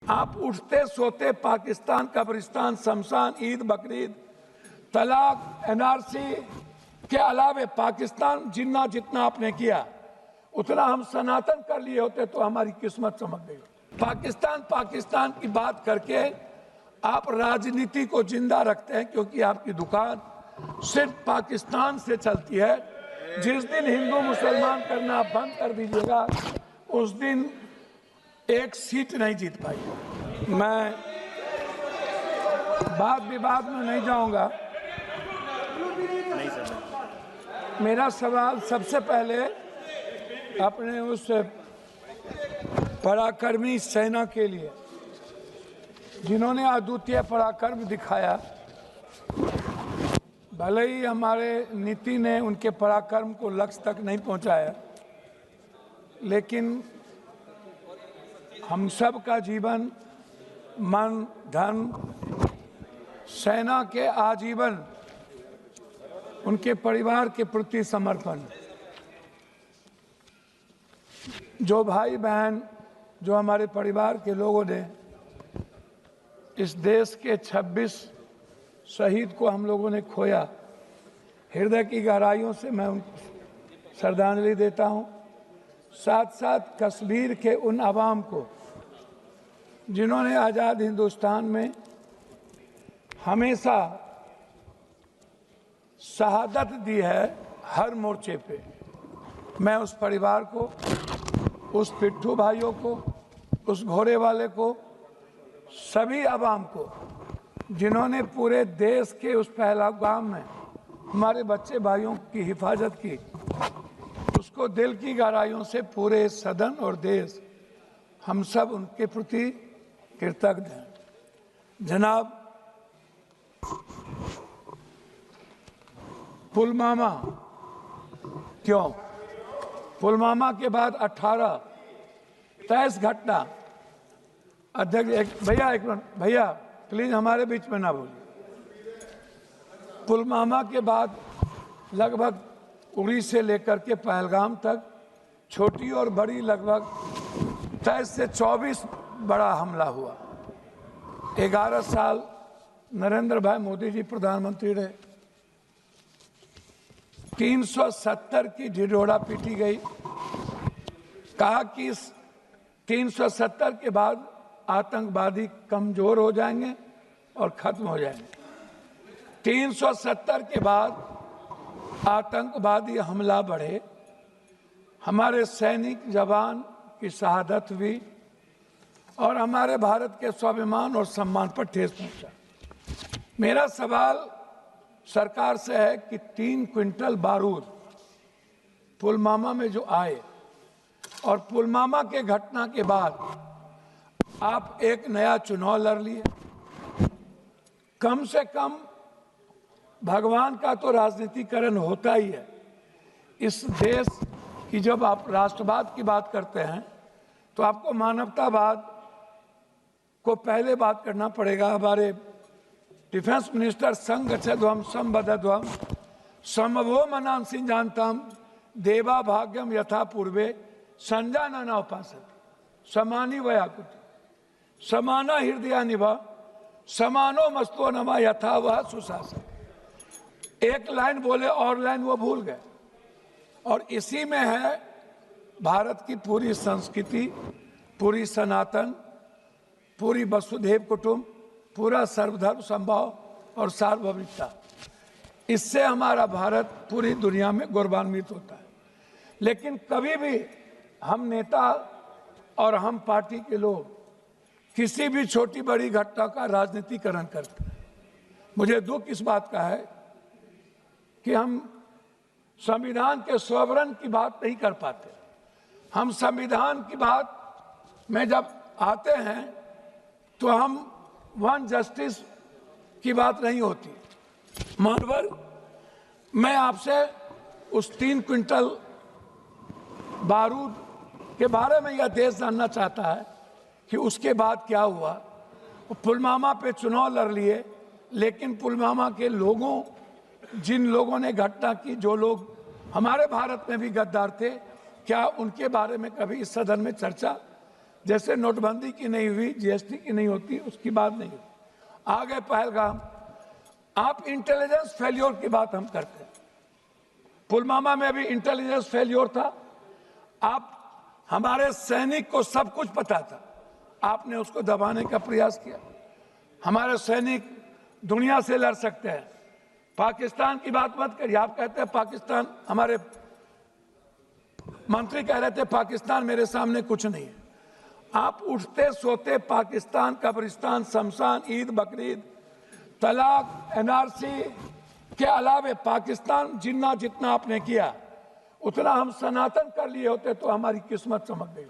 आप उठते सोते पाकिस्तान, कब्रिस्तान, शमशान, ईद, बकरीद, तलाक, एनआरसी के अलावे पाकिस्तान जितना आपने किया उतना हम सनातन कर लिए होते तो हमारी किस्मत चमक गई। पाकिस्तान की बात करके आप राजनीति को जिंदा रखते हैं, क्योंकि आपकी दुकान सिर्फ पाकिस्तान से चलती है। जिस दिन हिंदू मुसलमान करना बंद कर दीजिएगा उस दिन एक सीट नहीं जीत पाई। मैं वाद विवाद में नहीं जाऊंगा। मेरा सवाल सबसे पहले अपने उस पराक्रमी सेना के लिए जिन्होंने अद्वितीय पराक्रम दिखाया। भले ही हमारे नीति ने उनके पराक्रम को लक्ष्य तक नहीं पहुंचाया, लेकिन हम सब का जीवन, मन, धन, सेना के आजीवन उनके परिवार के प्रति समर्पण। जो भाई बहन, जो हमारे परिवार के लोगों ने इस देश के 26 शहीद को हम लोगों ने खोया, हृदय की गहराइयों से मैं उनको श्रद्धांजलि देता हूं। साथ साथ कश्मीर के उन आवाम को जिन्होंने आज़ाद हिंदुस्तान में हमेशा शहादत दी है हर मोर्चे पे, मैं उस परिवार को, उस पिट्ठू भाइयों को, उस घोड़े वाले को, सभी आवाम को जिन्होंने पूरे देश के उस पहलगाम में हमारे बच्चे भाइयों की हिफाजत की, उसको दिल की गहराइयों से पूरे सदन और देश हम सब उनके प्रति कृतज्ञ हैं। जनाब, पुलवामा क्यों? पुलवामा के बाद 18 23 घटना। अध्यक्ष भैया, एक मिनट भैया, प्लीज हमारे बीच में ना बोलिए। पुलवामा के बाद लगभग उड़ी से लेकर के पहलगाम तक छोटी और बड़ी लगभग 23 से 24 बड़ा हमला हुआ। 11 साल नरेंद्र भाई मोदी जी प्रधानमंत्री रहे। 370 की ढिढोरा पीटी गई। कहा कि 370 के बाद आतंकवादी कमजोर हो जाएंगे और खत्म हो जाएंगे। 370 के बाद आतंकवादी हमला बढ़े, हमारे सैनिक जवान की शहादत हुई और हमारे भारत के स्वाभिमान और सम्मान पर ठेस पहुंचा। मेरा सवाल सरकार से है कि 3 क्विंटल बारूद पुलवामा में जो आए और पुलवामा के घटना के बाद आप एक नया चुनाव लड़ लिए। कम से कम भगवान का तो राजनीतिकरण होता ही है। इस देश की जब आप राष्ट्रवाद की बात करते हैं तो आपको मानवतावाद को पहले बात करना पड़ेगा। हमारे डिफेंस मिनिस्टर संगच्छध्वम संबद्धध्वम समवो मनांसि जानताम देवा भाग्यम यथा पूर्वे संजानना उपासते समानी वयाकुति समाना हृदया निभा समानो मस्तो नमा यथा वह सुशासन। एक लाइन बोले और लाइन वो भूल गए। और इसी में है भारत की पूरी संस्कृति, पूरी सनातन, पूरी वसुधैव कुटुंब, पूरा सर्वधर्म संभाव और सार्वभौमिकता। इससे हमारा भारत पूरी दुनिया में गौरवान्वित होता है। लेकिन कभी भी हम नेता और हम पार्टी के लोग किसी भी छोटी बड़ी घटना का राजनीतिकरण करते हैं। मुझे दुख इस बात का है कि हम संविधान के स्वरण की बात नहीं कर पाते। हम संविधान की बात में जब आते हैं तो हम वन जस्टिस की बात नहीं होती। मानवर, मैं आपसे उस 3 क्विंटल बारूद के बारे में यह देश जानना चाहता है कि उसके बाद क्या हुआ। पुलवामा पे चुनाव लड़ लिए, लेकिन पुलवामा के लोगों, जिन लोगों ने घटना की, जो लोग हमारे भारत में भी गद्दार थे, क्या उनके बारे में कभी इस सदन में चर्चा जैसे नोटबंदी की नहीं हुई, जीएसटी की नहीं होती, उसकी बात नहीं हुई। आ गए पहलगाम। आप इंटेलिजेंस फेल्योर की बात हम करते हैं। पुलवामा में भी इंटेलिजेंस फेल्योर था। आप हमारे सैनिक को सब कुछ पता था, आपने उसको दबाने का प्रयास किया। हमारे सैनिक दुनिया से लड़ सकते हैं। पाकिस्तान की बात मत करिए। आप कहते हैं पाकिस्तान, हमारे मंत्री कह रहे थे पाकिस्तान मेरे सामने कुछ नहीं है। आप उठते सोते पाकिस्तान, कब्रिस्तान, शमशान, ईद, बकरीद, तलाक, एनआरसी के अलावे पाकिस्तान जितना जितना आपने किया उतना हम सनातन कर लिए होते तो हमारी किस्मत चमक गई।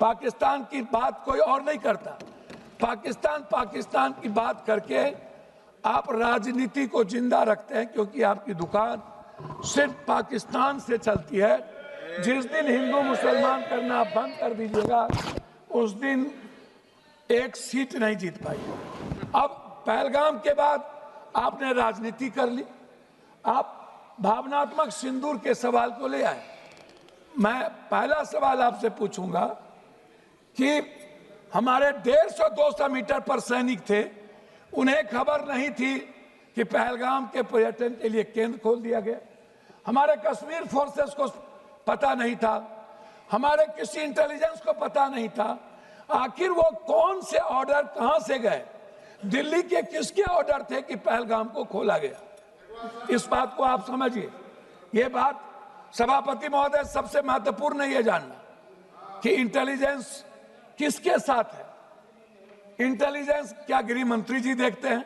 पाकिस्तान की बात कोई और नहीं करता। पाकिस्तान की बात करके आप राजनीति को जिंदा रखते हैं, क्योंकि आपकी दुकान सिर्फ पाकिस्तान से चलती है। जिस दिन हिंदू मुसलमान करना बंद कर दीजिएगा उस दिन एक सीट नहीं जीत पाई। अब पहलगाम के बाद आपने राजनीति कर ली। आप भावनात्मक सिंदूर के सवाल को ले आए। मैं पहला सवाल आपसे पूछूंगा कि हमारे 150-200 मीटर पर सैनिक थे, उन्हें खबर नहीं थी कि पहलगाम के पर्यटन के लिए केंद्र खोल दिया गया। हमारे कश्मीर फोर्सेस को पता नहीं था, हमारे किसी इंटेलिजेंस को पता नहीं था। आखिर वो कौन से ऑर्डर कहां से गए, दिल्ली के किसके ऑर्डर थे कि पहलगाम को खोला गया? इस बात को आप समझिए। ये बात सभापति महोदय, सबसे महत्वपूर्ण ये जानना कि इंटेलिजेंस किसके साथ है। इंटेलिजेंस क्या गृह मंत्री जी देखते हैं?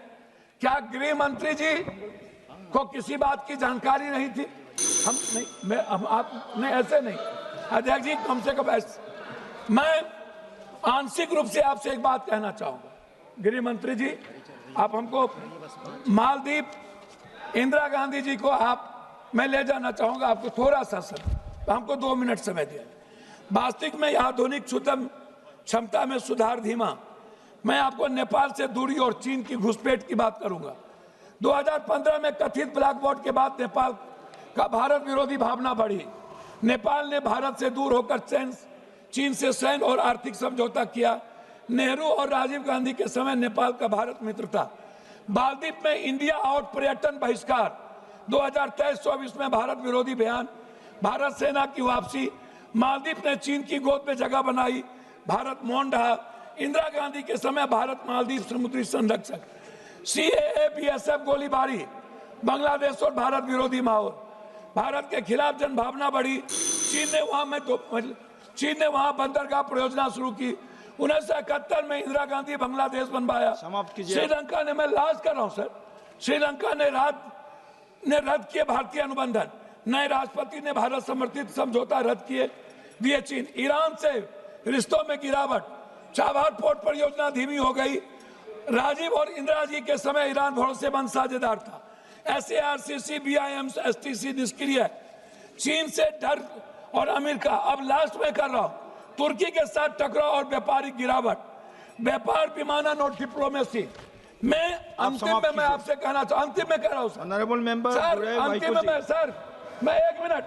क्या गृह मंत्री जी को किसी बात की जानकारी नहीं थी? हम नहीं, आप नहीं, ऐसे नहीं अध्यक्ष जी, कम से कम ऐसे। मैं आंशिक रूप से आपसे एक बात कहना चाहूंगा। गृह मंत्री जी, आप हमको मालदीव इंदिरा गांधी जी को मैं ले जाना चाहूंगा। आपको थोड़ा सा समय, हमको 2 मिनट समय दिया। वास्तविक में आधुनिक सुतम क्षमता में सुधार धीमा। मैं आपको नेपाल से दूरी और चीन की घुसपैठ की बात करूंगा। 2015 में कथित ब्लैक बॉट के बाद नेपाल का भारत विरोधी भावना बढ़ी। नेपाल ने भारत से दूर होकर चीन से सैन्य और आर्थिक समझौता किया। नेहरू और राजीव गांधी के समय नेपाल का भारत मित्र था। मालदीव में इंडिया आउट पर्यटन बहिष्कार, 2023-24 में भारत विरोधी बयान, भारत सेना की वापसी, मालदीव ने चीन की गोद में जगह बनाई, भारत मौन रहा। इंदिरा गांधी के समय भारत मालदीव समुद्री संरक्षक, सीएए बीएसएफ गोलीबारी, बांग्लादेश और भारत विरोधी माहौल, भारत के खिलाफ जनभावना बढ़ी। चीन ने वहां बंदरगाह परियोजना शुरू की। 1971 में इंदिरा गांधी बांग्लादेश बनवाया। श्रीलंका ने, मैं लास्ट कर रहा हूं सर, श्रीलंका ने रद्द किए भारतीय अनुबंधन। नए राष्ट्रपति ने भारत समर्थित समझौता रद्द किए दिए चीन। ईरान से रिश्तों में गिरावट, चाबहार पोर्ट परियोजना धीमी हो गई। राजीव और इंदिरा जी के समय ईरान भरोसेमंद साझेदार था। SARCC, BIM, STC निष्क्रिय। चीन से डर और अमेरिका। अब लास्ट में कर रहा हूं, तुर्की के साथ टकराव और व्यापारिक गिरावट, व्यापार विमानन और डिप्लोमेसी। मैं अंतिम में मैं आपसे कहना चाहूँ, अंतिम में कह रहा हूँ सर, ऑनरेबल मेंबर सर, अंतिम में सर, मैं एक मिनट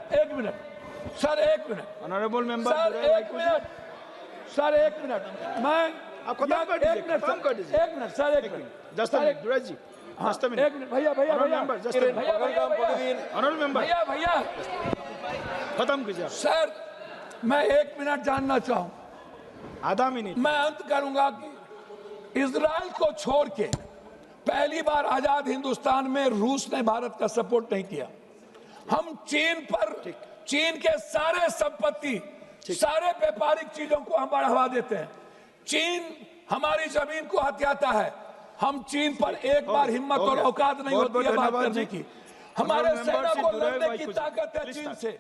सर, एक मिनट ऑनरेबल मेंबर सर, एक मिनट सर, एक मिनट मैं आप खत्म कर दीजिए, खत्म कर दीजिए। एक मिनट सर, एक minute just a minute Durai ji, just a minute. एक मिनट भैया ऑनरेबल मेंबर भैया खत्म कीजिए सर, मैं 1 मिनट जानना चाहूँ, आधा मिनट। मैं अंत करूंगा कि इजराइल को छोड़ के पहली बार आजाद हिंदुस्तान में रूस ने भारत का सपोर्ट नहीं किया। हम चीन के सारे संपत्ति, सारे व्यापारिक चीजों को हम बढ़ावा देते हैं। चीन हमारी जमीन को हथियाता है। हम चीन पर एक बार हिम्मत और औकात नहीं होती है बात करने की। हमारे सेना को लड़ने की ताकत है चीन से।